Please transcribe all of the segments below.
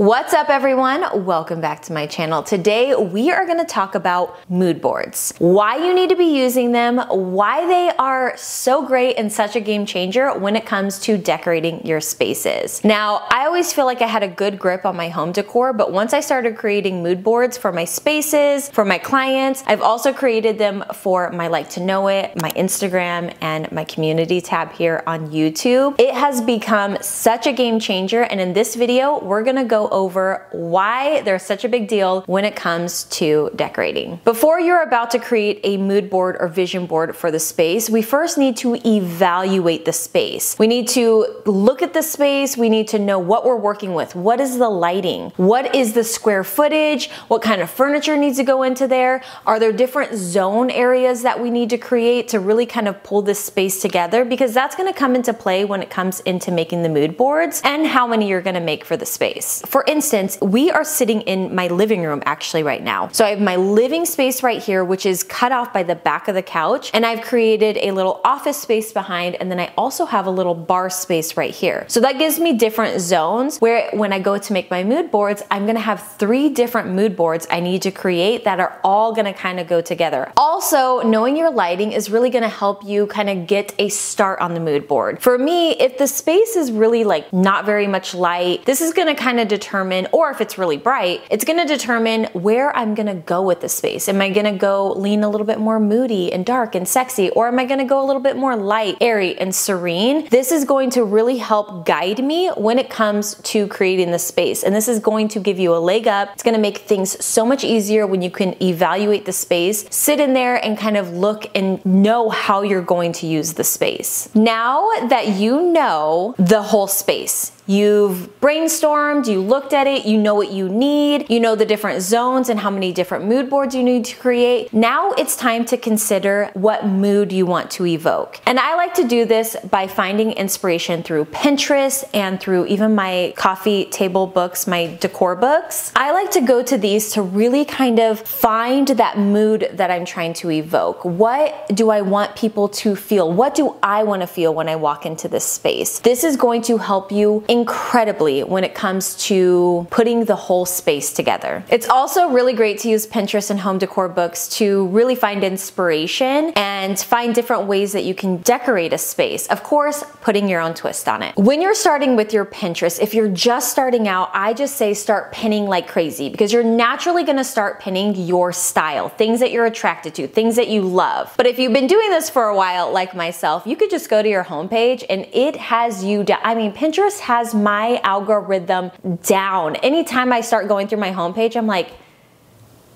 What's up everyone? Welcome back to my channel. Today we are going to talk about mood boards. Why you need to be using them, why they are so great and such a game changer when it comes to decorating your spaces. Now, I always feel like I had a good grip on my home decor, but once I started creating mood boards for my spaces, for my clients, I've also created them for my Like to Know It, my Instagram, and my community tab here on YouTube. It has become such a game changer, and in this video, we're going to go over why they're such a big deal when it comes to decorating. Before you're about to create a mood board or vision board for the space, we first need to evaluate the space. We need to look at the space. We need to know what we're working with. What is the lighting? What is the square footage? What kind of furniture needs to go into there? Are there different zone areas that we need to create to really kind of pull this space together? Because that's going to come into play when it comes into making the mood boards and how many you're going to make for the space. For instance, we are sitting in my living room actually right now. So I have my living space right here, which is cut off by the back of the couch, and I've created a little office space behind, and then I also have a little bar space right here. So that gives me different zones where when I go to make my mood boards, I'm gonna have 3 different mood boards I need to create that are all gonna kind of go together. Also, knowing your lighting is really gonna help you kind of get a start on the mood board. For me, if the space is really like not very much light, this is gonna kind of determine, or if it's really bright, it's gonna determine where I'm gonna go with the space. Am I gonna go lean a little bit more moody and dark and sexy, or am I gonna go a little bit more light, airy, and serene? This is going to really help guide me when it comes to creating the space, and this is going to give you a leg up. It's gonna make things so much easier when you can evaluate the space, sit in there and kind of look and know how you're going to use the space. Now that you know the whole space, you've brainstormed, you looked at it, you know what you need, you know the different zones and how many different mood boards you need to create. Now it's time to consider what mood you want to evoke. And I like to do this by finding inspiration through Pinterest and through even my coffee table books, my decor books. I like to go to these to really kind of find that mood that I'm trying to evoke. What do I want people to feel? What do I want to feel when I walk into this space? This is going to help you incredibly when it comes to putting the whole space together. It's also really great to use Pinterest and home decor books to really find inspiration and find different ways that you can decorate a space. Of course, putting your own twist on it. When you're starting with your Pinterest, if you're just starting out, I just say start pinning like crazy, because you're naturally gonna start pinning your style, things that you're attracted to, things that you love. But if you've been doing this for a while, like myself, you could just go to your homepage and it has you down. I mean, Pinterest has my algorithm down. Anytime I start going through my homepage, I'm like,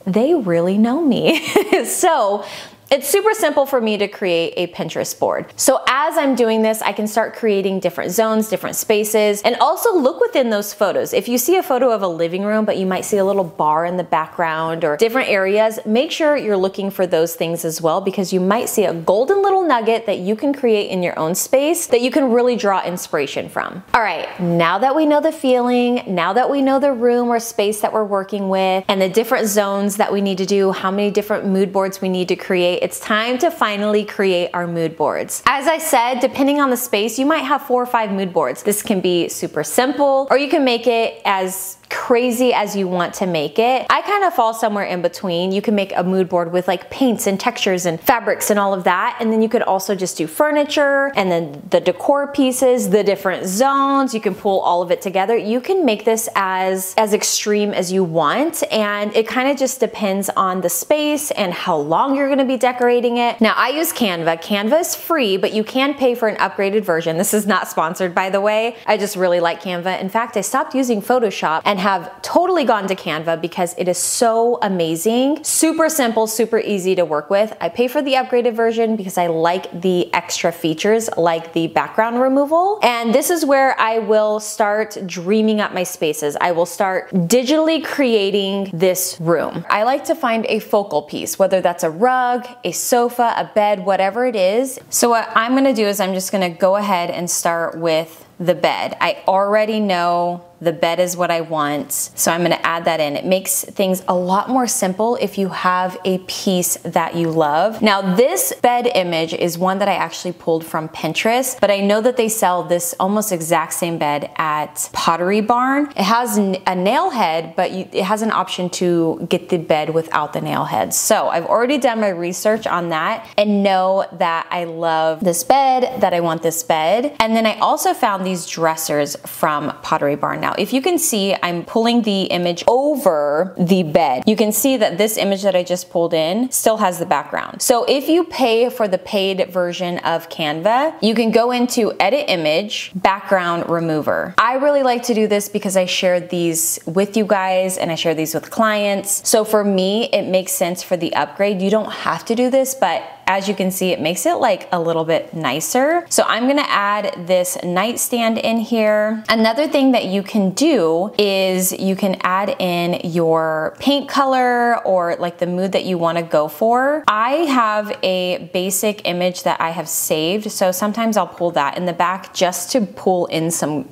they really know me. So it's super simple for me to create a Pinterest board. So as I'm doing this, I can start creating different zones, different spaces, and also look within those photos. If you see a photo of a living room, but you might see a little bar in the background or different areas, make sure you're looking for those things as well, because you might see a golden little nugget that you can create in your own space that you can really draw inspiration from. All right, now that we know the feeling, now that we know the room or space that we're working with and the different zones that we need to do, how many different mood boards we need to create, it's time to finally create our mood boards. As I said, depending on the space, you might have 4 or 5 mood boards. This can be super simple, or you can make it as crazy as you want to make it. I kind of fall somewhere in between. You can make a mood board with like paints and textures and fabrics and all of that, and then you could also just do furniture and then the decor pieces, the different zones. You can pull all of it together. You can make this as extreme as you want, and it kind of just depends on the space and how long you're going to be decorating it. Now, I use Canva. Canva is free, but you can pay for an upgraded version. This is not sponsored, by the way. I just really like Canva. In fact, I stopped using Photoshop and have totally gone to Canva because it is so amazing. Super simple, super easy to work with. I pay for the upgraded version because I like the extra features like the background removal. And this is where I will start dreaming up my spaces. I will start digitally creating this room. I like to find a focal piece, whether that's a rug, a sofa, a bed, whatever it is. So what I'm gonna do is I'm just gonna go ahead and start with the bed. I already know the bed is what I want. So I'm gonna add that in. It makes things a lot more simple if you have a piece that you love. Now this bed image is one that I actually pulled from Pinterest, but I know that they sell this almost exact same bed at Pottery Barn. It has a nail head, but it has an option to get the bed without the nail head. So I've already done my research on that and know that I love this bed, that I want this bed. And then I also found these dressers from Pottery Barn. Now, if you can see, I'm pulling the image over the bed. You can see that this image that I just pulled in still has the background. So if you pay for the paid version of Canva, you can go into Edit Image, Background Remover. I really like to do this because I shared these with you guys and I share these with clients. So for me, it makes sense for the upgrade. You don't have to do this, but as you can see, it makes it like a little bit nicer. So I'm gonna add this nightstand in here. Another thing that you can do is you can add in your paint color or like the mood that you wanna go for. I have a basic image that I have saved, so sometimes I'll pull that in the back just to pull in some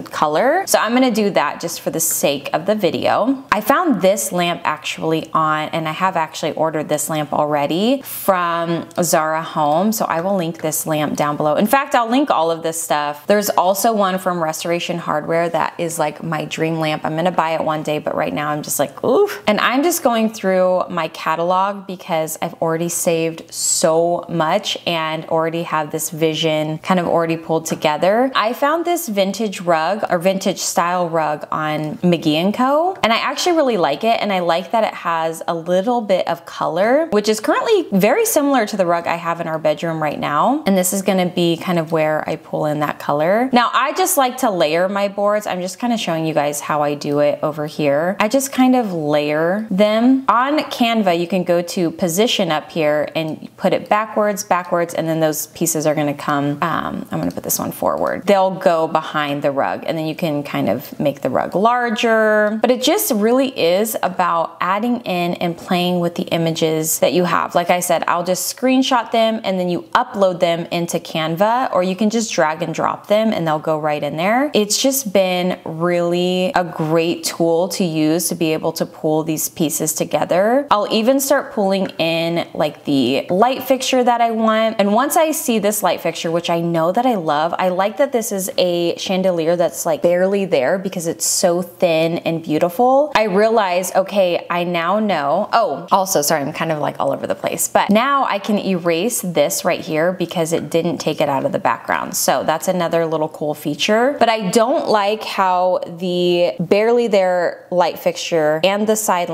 color. So I'm gonna do that just for the sake of the video. I found this lamp actually and I have actually ordered this lamp already from Zara Home, so I will link this lamp down below. In fact, I'll link all of this stuff. There's also one from Restoration Hardware that is like my dream lamp. I'm gonna buy it one day, but right now I'm just like, oof. And I'm just going through my catalog because I've already saved so much and already have this vision kind of already pulled together. I found this vintage rug or vintage style rug on McGee & Co. And I actually really like it, and I like that it has a little bit of color, which is currently very similar to the rug I have in our bedroom right now. And this is gonna be kind of where I pull in that color. Now, I just like to layer my boards. I'm just kind of showing you guys how I do it over here. I just kind of layer them. On Canva, you can go to position up here and put it backwards, and then those pieces are gonna come, I'm gonna put this one forward. They'll go behind the rug, and then you can kind of make the rug larger. But it just really is about adding in and playing with the images that you have. Like I said, I'll just screenshot them and then you upload them into Canva, or you can just drag and drop them and they'll go right in there. It's just been really a great tool to use to be able to pull these pieces together. I'll even start pulling in like the light fixture that I want. And once I see this light fixture, which I know that I love, I like that this is a chandelier that's like barely there because it's so thin and beautiful. I realize, okay, I now know. Oh, also, sorry, I'm kind of like all over the place, but now I can erase this right here because it didn't take it out of the background. So that's another little cool feature. But I don't like how the barely there light fixture and the side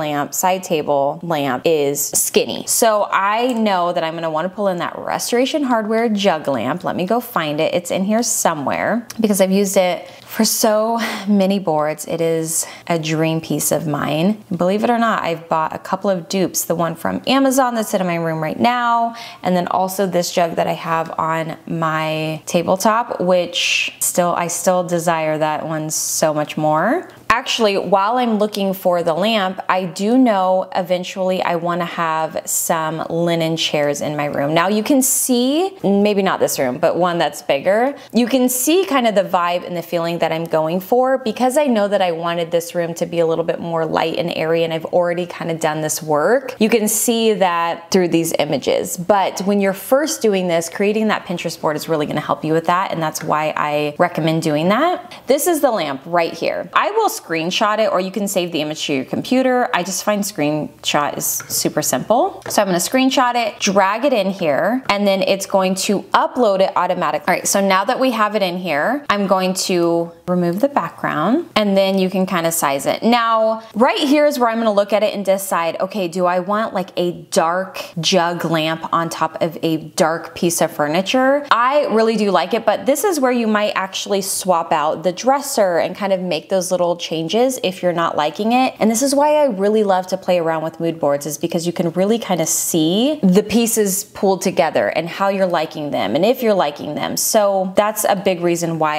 table lamp is skinny. So I know that I'm gonna wanna pull in that Restoration Hardware jug lamp. Let me go find it. It's in here somewhere because I've used it for so many boards. It is a dream piece of mine. Believe it or not, I've bought a couple of dupes. The one from Amazon that's in my room right now, and then also this jug that I have on my tabletop, which I still desire that one so much more. Actually, while I'm looking for the lamp, I do know eventually I want to have some linen chairs in my room. Now you can see, maybe not this room, but one that's bigger. You can see kind of the vibe and the feeling that I'm going for because I know that I wanted this room to be a little bit more light and airy, and I've already kind of done this work. You can see that through these images. But when you're first doing this, creating that Pinterest board is really going to help you with that, and that's why I recommend doing that. This is the lamp right here. I will screenshot it, or you can save the image to your computer. I just find screenshot is super simple. So I'm gonna screenshot it, drag it in here, and then it's going to upload it automatically. All right, so now that we have it in here, I'm going to remove the background, and then you can kind of size it. Now, right here is where I'm gonna look at it and decide, okay, do I want like a dark jug lamp on top of a dark piece of furniture? I really do like it, but this is where you might actually swap out the dresser and kind of make those little changes if you're not liking it. And this is why I really love to play around with mood boards, is because you can really kind of see the pieces pulled together and how you're liking them and if you're liking them. So that's a big reason why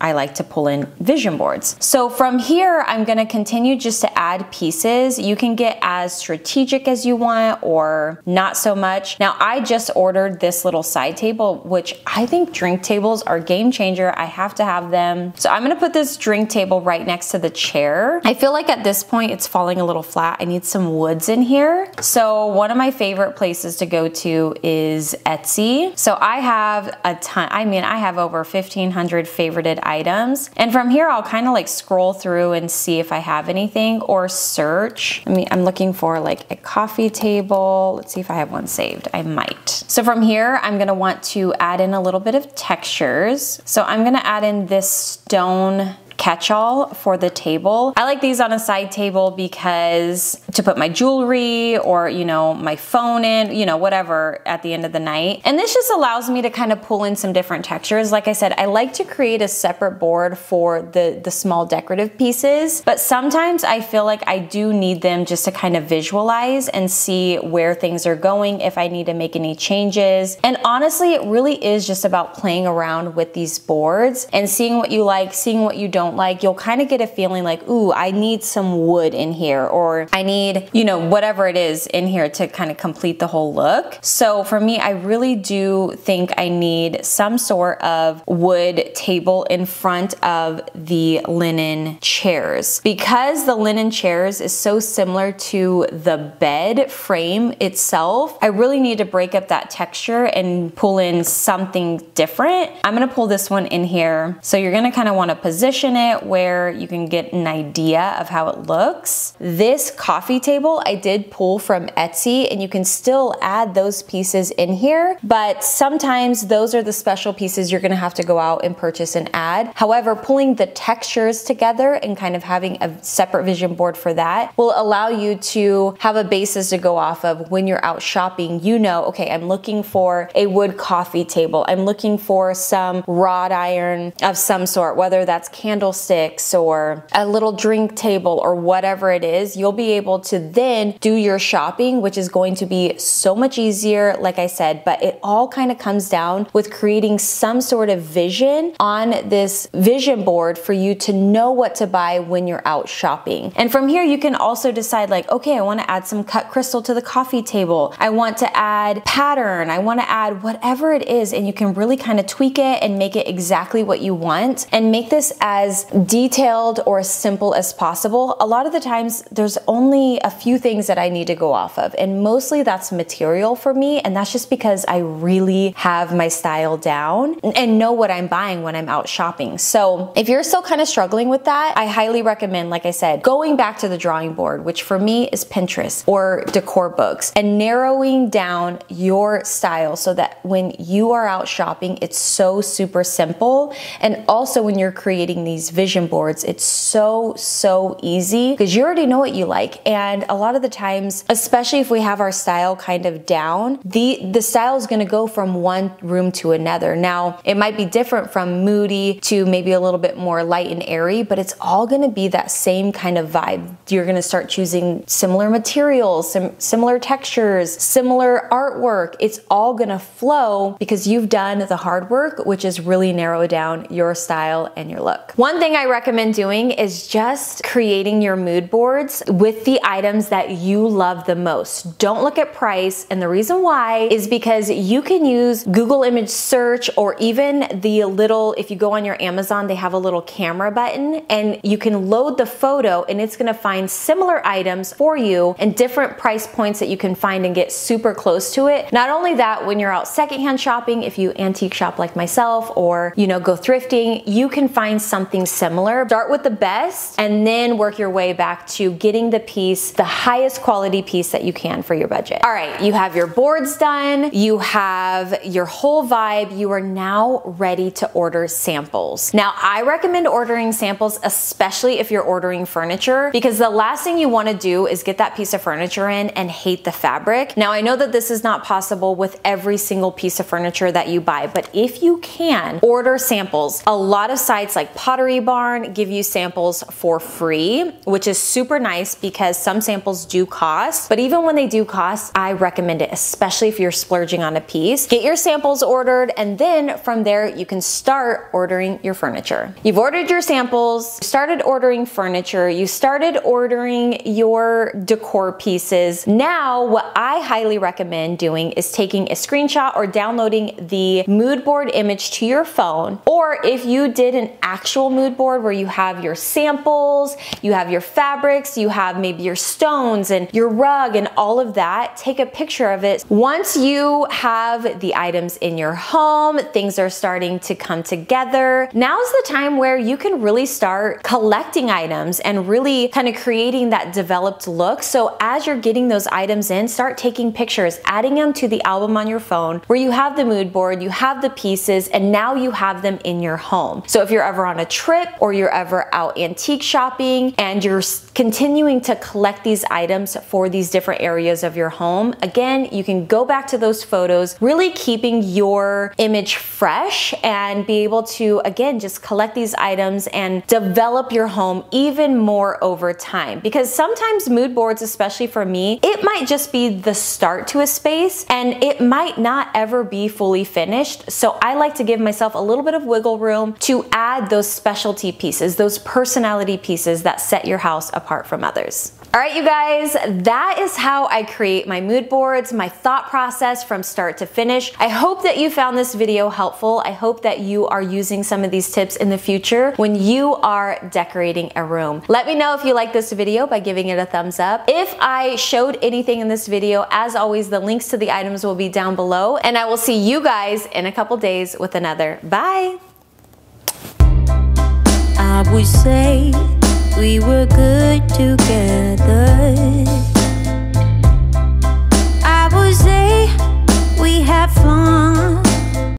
I like to pull in vision boards. So from here, I'm gonna continue just to add pieces. You can get as strategic as you want or not so much. Now I just ordered this little side table, which I think drink tables are game changer. I have to have them. So I'm gonna put this drink table right next to the chair. I feel like at this point it's falling a little flat. I need some woods in here. So one of my favorite places to go to is Etsy. So I have a ton, I mean, I have over 1,500 favorited items. And from here, I'll kind of like scroll through and see if I have anything or search. I mean, I'm looking for like a coffee table. Let's see if I have one saved. I might. So from here, I'm gonna want to add in a little bit of textures. So I'm gonna add in this stone catch-all for the table. I like these on a side table because to put my jewelry or, you know, my phone in, you know, whatever at the end of the night. And this just allows me to kind of pull in some different textures. Like I said, I like to create a separate board for the small decorative pieces, but sometimes I feel like I do need them just to kind of visualize and see where things are going, if I need to make any changes. And honestly, it really is just about playing around with these boards and seeing what you like, seeing what you don't like. You'll kind of get a feeling like, ooh, I need some wood in here, or I need, you know, whatever it is in here to kind of complete the whole look. So for me, I really do think I need some sort of wood table in front of the linen chairs. Because the linen chairs is so similar to the bed frame itself, I really need to break up that texture and pull in something different. I'm gonna pull this one in here. So you're gonna kind of want to position it where you can get an idea of how it looks. This coffee table I did pull from Etsy, and you can still add those pieces in here, but sometimes those are the special pieces you're gonna have to go out and purchase and add. However, pulling the textures together and kind of having a separate vision board for that will allow you to have a basis to go off of when you're out shopping. You know, okay, I'm looking for a wood coffee table. I'm looking for some wrought iron of some sort, whether that's candlesticks or a little drink table or whatever it is. You'll be able to then do your shopping, which is going to be so much easier, like I said, but it all kind of comes down with creating some sort of vision on this vision board for you to know what to buy when you're out shopping. And from here, you can also decide like, okay, I want to add some cut crystal to the coffee table. I want to add pattern. I want to add whatever it is, and you can really kind of tweak it and make it exactly what you want and make this as detailed or as simple as possible. A lot of the times there's only a few things that I need to go off of, and mostly that's material for me, and that's just because I really have my style down and know what I'm buying when I'm out shopping. So if you're still kind of struggling with that, I highly recommend, like I said, going back to the drawing board, which for me is Pinterest or decor books, and narrowing down your style so that when you are out shopping, it's so super simple. And also when you're creating these vision boards, it's so easy because you already know what you like. And a lot of the times, especially if we have our style kind of down, the style is going to go from one room to another. Now, it might be different from moody to maybe a little bit more light and airy, but it's all going to be that same kind of vibe. You're going to start choosing similar materials, similar textures, similar artwork. It's all going to flow because you've done the hard work, which is really narrow down your style and your look. One thing I recommend doing is just creating your mood boards with the items that you love the most. Don't look at price, and the reason why is because you can use Google image search, or even the little, if you go on your Amazon, they have a little camera button and you can load the photo and it's gonna find similar items for you and different price points that you can find and get super close to it. Not only that, when you're out secondhand shopping, if you antique shop like myself, or you know, go thrifting, you can find something similar. Start with the best and then work your way back to getting the piece, the highest quality piece that you can for your budget. All right, you have your boards done, you have your whole vibe, you are now ready to order samples. Now, I recommend ordering samples, especially if you're ordering furniture, because the last thing you want to do is get that piece of furniture in and hate the fabric. Now, I know that this is not possible with every single piece of furniture that you buy, but if you can, order samples. A lot of sites like Pottery Pottery Barn give you samples for free, which is super nice because some samples do cost, but even when they do cost, I recommend it, especially if you're splurging on a piece. Get your samples ordered, and then from there, you can start ordering your furniture. You've ordered your samples, started ordering furniture, you started ordering your decor pieces. Now, what I highly recommend doing is taking a screenshot or downloading the mood board image to your phone, or if you did an actual mood board where you have your samples, you have your fabrics, you have maybe your stones and your rug and all of that, take a picture of it. Once you have the items in your home, things are starting to come together. Now's the time where you can really start collecting items and really kind of creating that developed look. So as you're getting those items in, start taking pictures, adding them to the album on your phone where you have the mood board, you have the pieces, and now you have them in your home. So if you're ever on a trip or you're ever out antique shopping and you're continuing to collect these items for these different areas of your home, again, you can go back to those photos, really keeping your image fresh and be able to, again, just collect these items and develop your home even more over time. Because sometimes mood boards, especially for me, it might just be the start to a space and it might not ever be fully finished. So I like to give myself a little bit of wiggle room to add those specialty pieces, those personality pieces that set your house apart from others. All right, you guys, that is how I create my mood boards, my thought process from start to finish. I hope that you found this video helpful. I hope that you are using some of these tips in the future when you are decorating a room. Let me know if you like this video by giving it a thumbs up. If I showed anything in this video, as always, the links to the items will be down below, and I will see you guys in a couple days with another. Bye. I would say we were good together.